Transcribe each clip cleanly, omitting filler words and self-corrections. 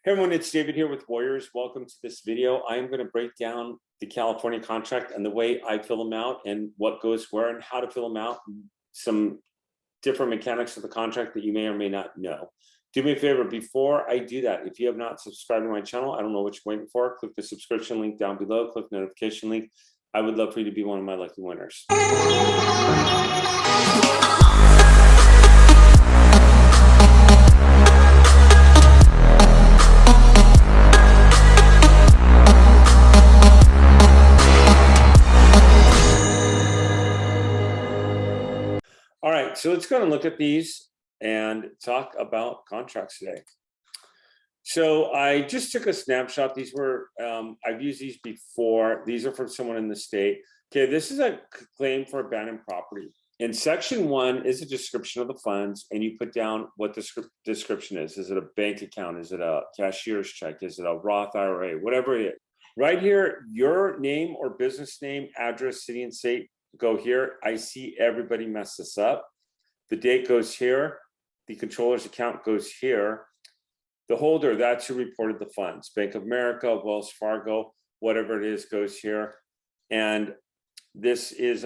Hey everyone, it's David here with Warriors. Welcome to this video. I am going to break down the California contract and the way I fill them out and what goes where and how to fill them out. Some different mechanics of the contract that you may or may not know. Do me a favor, before I do that, if you have not subscribed to my channel, I don't know what you're waiting for, click the subscription link down below, click the notification link. I would love for you to be one of my lucky winners. All right, so let's go and look at these and talk about contracts today. So I just took a snapshot. These were, I've used these before. These are from someone in the state. Okay, this is a claim for abandoned property. In section 1 is a description of the funds, and you put down what the description is. Is it a bank account? Is it a cashier's check? Is it a Roth IRA? Whatever it is. Right here, your name or business name, address, city and state, go here. I see everybody mess this up. The date goes here. The controller's account goes here. The holder, that's who reported the funds. Bank of America, Wells Fargo, whatever it is, goes here. And this is,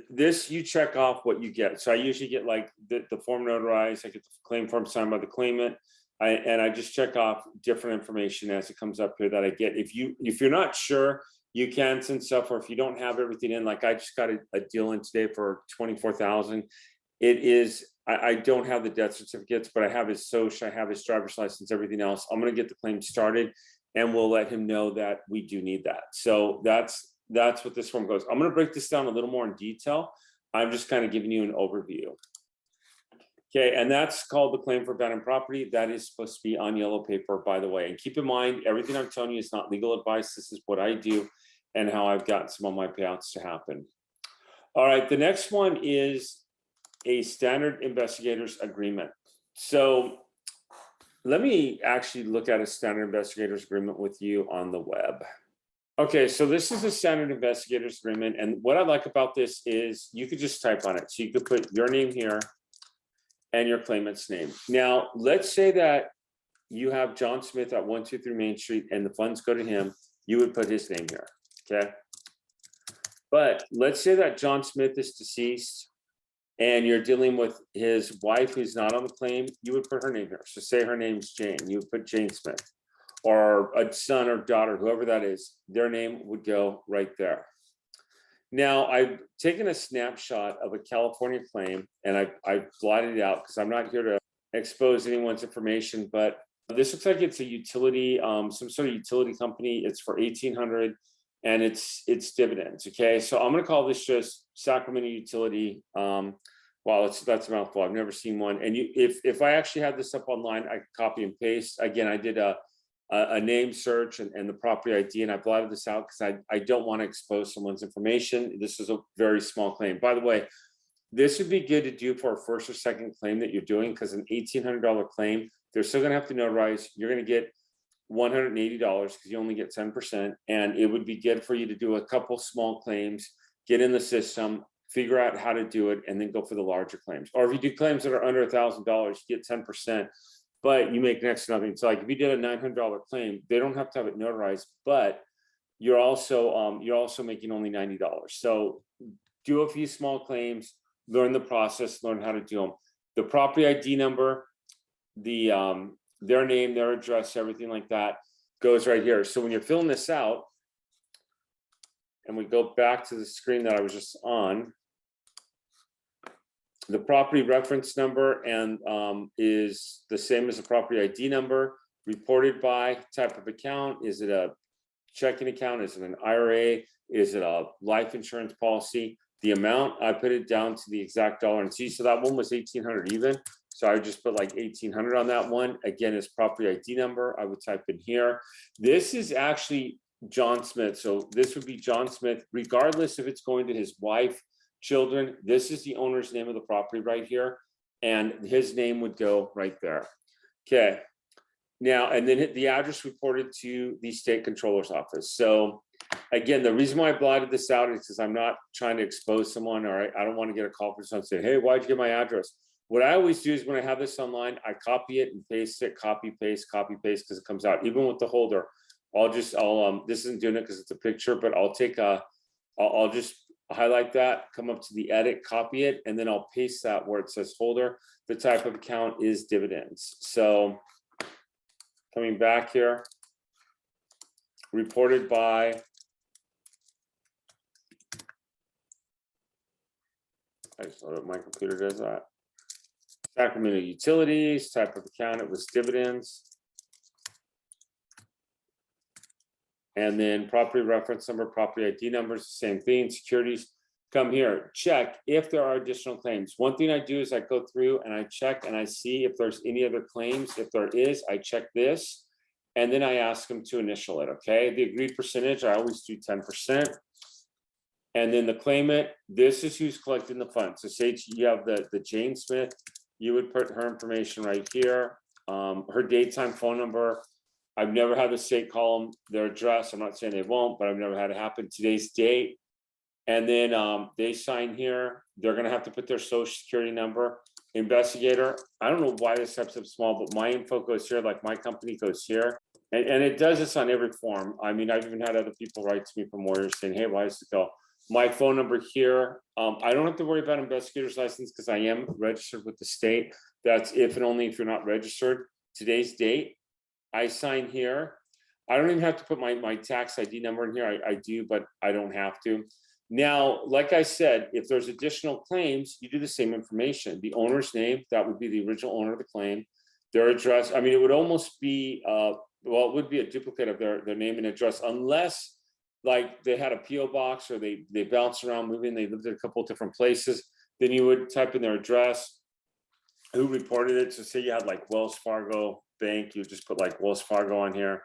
this you check off what you get. So I usually get like the form notarized. I get the claim form signed by the claimant. And I just check off different information as it comes up here that I get. If you're not sure, you can send stuff, or if you don't have everything in, like I just got a deal in today for $24,000. It is, I don't have the death certificates, but I have his social, I have his driver's license, everything else. I'm going to get the claim started, and we'll let him know that we do need that. So that's what this form goes. I'm going to break this down a little more in detail. I'm just kind of giving you an overview. Okay, and that's called the claim for abandoned property. That is supposed to be on yellow paper, by the way. And keep in mind, everything I'm telling you is not legal advice. This is what I do and how I've gotten some of my payouts to happen. All right, the next one is a standard investigators agreement. So let me actually look at a standard investigators agreement with you on the web. Okay, so this is a standard investigators agreement. And what I like about this is you could just type on it. So you could put your name here and your claimant's name. Now, let's say that you have John Smith at 123 Main Street and the funds go to him. You would put his name here, okay? But let's say that John Smith is deceased and you're dealing with his wife who's not on the claim. You would put her name here. So say her name's Jane. You would put Jane Smith, or a son or daughter, whoever that is, their name would go right there. Now, I've taken a snapshot of a California claim, and I've blotted it out because I'm not here to expose anyone's information, but this looks like it's a utility, some sort of utility company. It's for $1,800, and it's dividends, okay? So I'm gonna call this just Sacramento Utility. Wow, that's a mouthful. I've never seen one. And if I actually had this up online, I could copy and paste. Again, I did a name search and the property ID, and I blotted this out because I don't want to expose someone's information. This is a very small claim. By the way, this would be good to do for a first or second claim that you're doing, because an $1,800 claim, they're still going to have to notarize. You're going to get $180 because you only get 10%. And it would be good for you to do a couple small claims, get in the system, figure out how to do it, and then go for the larger claims. Or if you do claims that are under $1,000, you get 10%. But you make next to nothing. So like if you did a $900 claim, they don't have to have it notarized, but you're also making only $90. So do a few small claims, learn the process, learn how to do them. The property ID number, their name, their address, everything like that goes right here. So when you're filling this out, and we go back to the screen that I was just on, the property reference number and is the same as the property ID number. Reported by, type of account. Is it a checking account? Is it an IRA? Is it a life insurance policy? The amount, I put it down to the exact dollar and see. So that one was 1,800 even. So I would just put like 1,800 on that one. Again, is property ID number. I would type in here. This is actually John Smith. So this would be John Smith, regardless if it's going to his wife, children. This is the owner's name of the property right here, and his name would go right there. Okay, now, and then the address reported to the state controller's office. So again, the reason why I blotted this out is because I'm not trying to expose someone, or I don't want to get a call from someone saying, hey, why'd you get my address? What I always do is when I have this online, I copy it and paste it, copy, paste, because it comes out. Even with the holder, this isn't doing it because it's a picture, but I'll just highlight that, come up to the edit, copy it, and then I'll paste that where it says holder. The type of account is dividends. So coming back here, reported by, I just know that my computer does that. Sacramento Utilities, type of account, it was dividends. And then property reference number, property ID numbers, same thing, securities. Come here, check if there are additional claims. One thing I do is I go through and I check and I see if there's any other claims. If there is, I check this, and then I ask them to initial it, okay? The agreed percentage, I always do 10%. And then the claimant, this is who's collecting the funds. So say you have the Jane Smith, you would put her information right here, her date, time, phone number. I've never had the state call them their address. I'm not saying they won't, but I've never had it happen. Today's date. And then they sign here. They're going to have to put their social security number. Investigator, I don't know why this type's up small, but my info goes here, like my company goes here. And it does this on every form. I mean, I've even had other people write to me from Warriors saying, hey, why does it go? My phone number here. I don't have to worry about investigator's license because I am registered with the state. That's if and only if you're not registered. Today's date. I sign here. I don't even have to put my tax ID number in here. I do, but I don't have to. Now, like I said, if there's additional claims, you do the same information. The owner's name, that would be the original owner of the claim. Their address, I mean, it would almost be, well, it would be a duplicate of their name and address, unless like they had a PO box or they bounced around moving, they lived in a couple of different places. Then you would type in their address, who reported it. So say you had like Wells Fargo Bank, you just put like Wells Fargo on here.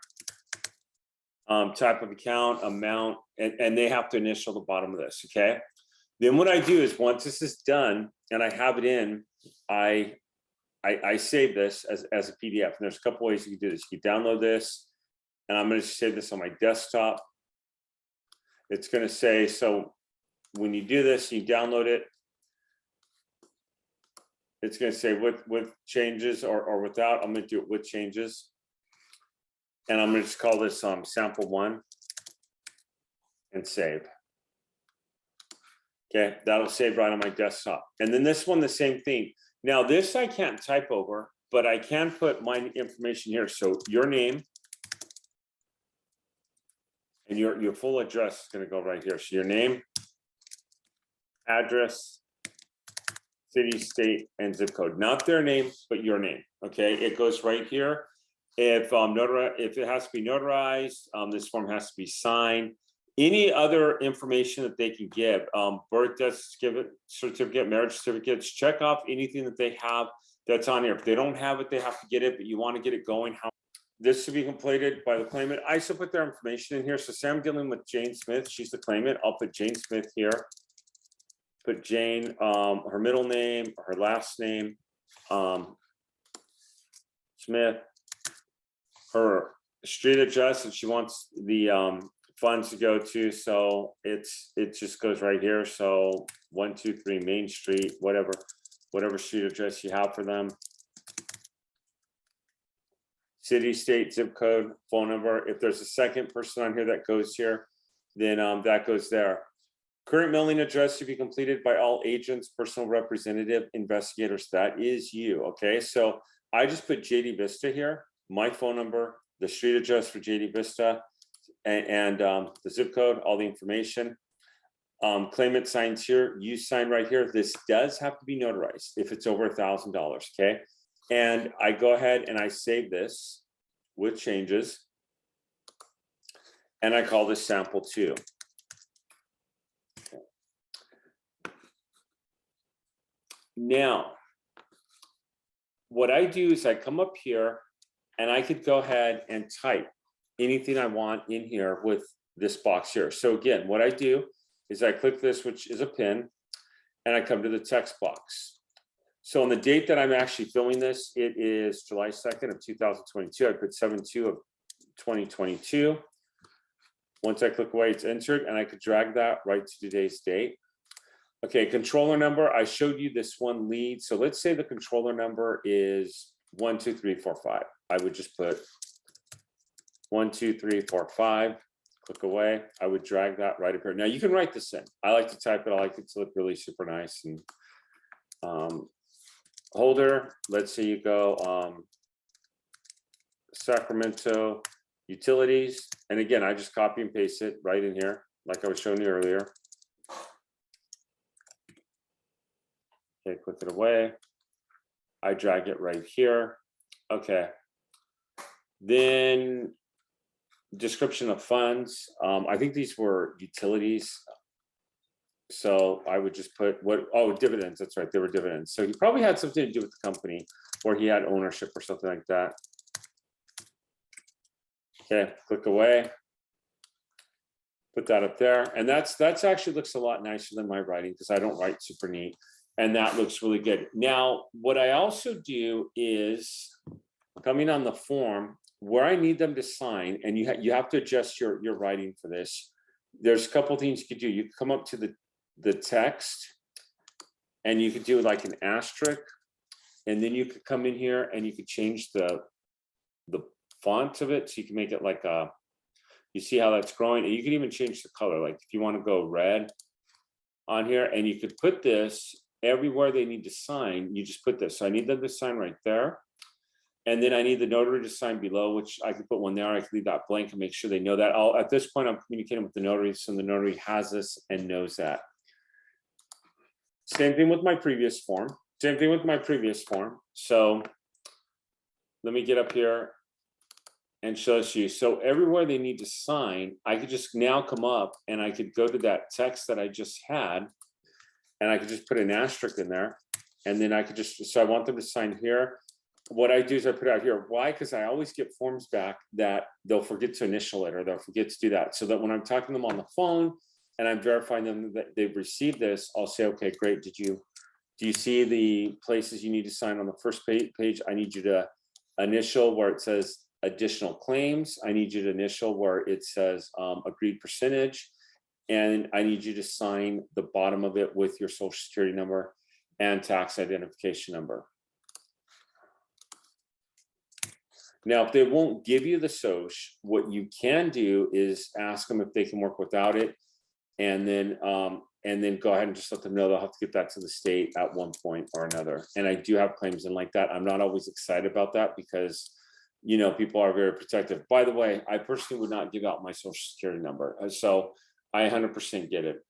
Type of account, amount, and they have to initial the bottom of this, okay? Then what I do is once this is done and I have it in, I save this as a PDF. And there's a couple ways you can do this. You can download this, and I'm going to save this on my desktop. It's going to say, so when you do this, you download it, it's going to say with changes or without. I'm going to do it with changes. And I'm going to just call this sample 1 and save. Okay, that'll save right on my desktop. And then this one, the same thing. Now this I can't type over, but I can put my information here. So your name and your full address is going to go right here. So your name, address, city, state, and zip code. Not their name, but your name. Okay, it goes right here. If it has to be notarized, this form has to be signed. Any other information that they can give, birth, death certificate, marriage certificates, check off anything that they have that's on here. If they don't have it, they have to get it, but you want to get it going. This should be completed by the claimant. I still put their information in here. So say I'm dealing with Jane Smith. She's the claimant. I'll put Jane Smith here. Put Jane, her middle name, her last name, Smith. Her street address that she wants the funds to go to, so it just goes right here. So 123 Main Street, whatever street address you have for them. City, state, zip code, phone number. If there's a second person on here that goes here, then that goes there. Current mailing address to be completed by all agents, personal representative, investigators. That is you. Okay, so I just put JD Vista here. My phone number, the street address for JD Vista, and the zip code, all the information. Claimant signs here, you sign right here. This does have to be notarized if it's over $1,000, okay? And I go ahead and I save this with changes, and I call this sample 2. Okay. Now, what I do is I come up here, and I could go ahead and type anything I want in here with this box here. So again, what I do is I click this, which is a pin, and I come to the text box. So on the date that I'm actually filming this, it is July 2nd of 2022. I put 7/2 of 2022. Once I click away, it's entered, and I could drag that right to today's date. Okay, controller number, I showed you this one lead. So let's say the controller number is 1, 2, 3, 4, 5. I would just put 1, 2, 3, 4, 5, click away. I would drag that right up here. Now you can write this in. I like to type it. I like it to look really super nice. And holder, let's say you go Sacramento utilities. And again, I just copy and paste it right in here, like I was showing you earlier. Okay, click it away. I drag it right here. Okay. Then description of funds. I think these were utilities. So I would just put dividends. That's right, they were dividends. So he probably had something to do with the company, or he had ownership or something like that. Okay, click away. Put that up there. And that's actually looks a lot nicer than my writing, because I don't write super neat. And that looks really good. Now, what I also do is coming on the form where I need them to sign, and you have to adjust your writing for this. There's a couple things you could do. You could come up to the text, and you could do like an asterisk, and then you could come in here and you could change the font of it. So you can make it like you see how that's growing, and you can even change the color. Like if you want to go red on here, and you could put this everywhere they need to sign, you just put this. So I need them to sign right there. And then I need the notary to sign below, which I could put one there. I could leave that blank and make sure they know that. At this point, I'm communicating with the notary, so the notary has this and knows that. Same thing with my previous form. So let me get up here and show this to you. So everywhere they need to sign, I could just now come up and I could go to that text that I just had, and I could just put an asterisk in there. And then I could just, so I want them to sign here. What I do is I put it out here. Why? Because I always get forms back that they'll forget to initial it, or they'll forget to do that. So that when I'm talking to them on the phone and I'm verifying them that they've received this, I'll say, okay, great. Do you see the places you need to sign on the first page? I need you to initial where it says additional claims. I need you to initial where it says agreed percentage. And I need you to sign the bottom of it with your social security number and tax identification number. Now, if they won't give you the SOC, what you can do is ask them if they can work without it, and then go ahead and just let them know they'll have to get that to the state at one point or another. And I do have claims in like that. I'm not always excited about that because, you know, people are very protective. By the way, I personally would not give out my social security number. So I 100% get it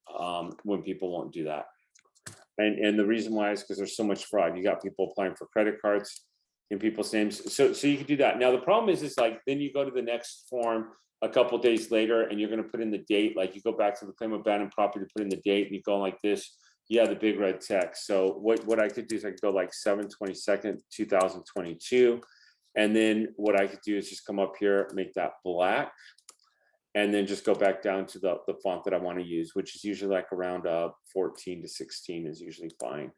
when people won't do that. And the reason why is because there's so much fraud. You got people applying for credit cards in people's names. So you can do that. Now, the problem is like, then you go to the next form a couple of days later, and you're going to put in the date. Like you go back to the claim of abandoned property, put in the date, and you go like this. Yeah, the big red text. So what I could do is I could go like 7/22/2022. And then what I could do is just come up here, make that black, and then just go back down to the font that I want to use, which is usually like around 14 to 16 is usually fine.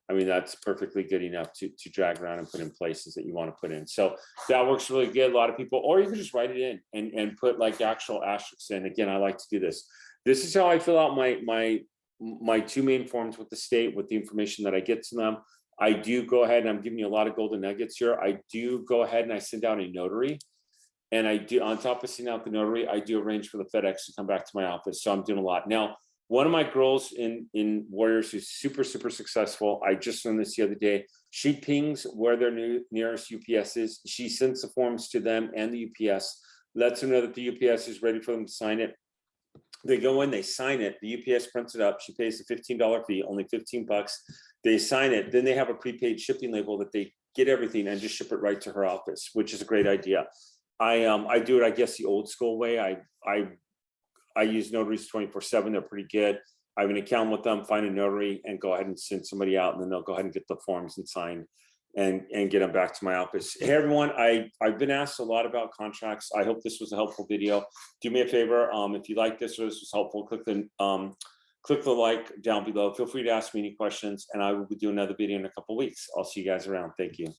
I mean, that's perfectly good enough to drag around and put in places that you want to put in. So that works really good. A lot of people, or you can just write it in and put like actual asterisks in. Again, I like to do this. This is how I fill out my two main forms with the state, with the information that I get to them. I do go ahead, and I'm giving you a lot of golden nuggets here. I do go ahead and I send out a notary. And I do, on top of sending out the notary, I do arrange for the FedEx to come back to my office. So I'm doing a lot. Now, one of my girls in Warriors who's super, super successful, I just learned this the other day. She pings where their nearest UPS is. She sends the forms to them and the UPS, lets them know that the UPS is ready for them to sign it. They go in, they sign it. The UPS prints it up. She pays the $15 fee, only 15 bucks. They sign it. Then they have a prepaid shipping label that they get everything and just ship it right to her office, which is a great idea. I do it, I guess, the old school way. I use notaries 24/7. They're pretty good. I have an account with them, find a notary, and go ahead and send somebody out, and then they'll go ahead and get the forms and sign and get them back to my office. Hey, everyone, I've been asked a lot about contracts. I hope this was a helpful video. Do me a favor, if you like this or this was helpful, click the like down below. Feel free to ask me any questions, and I will be doing another video in a couple of weeks. I'll see you guys around. Thank you.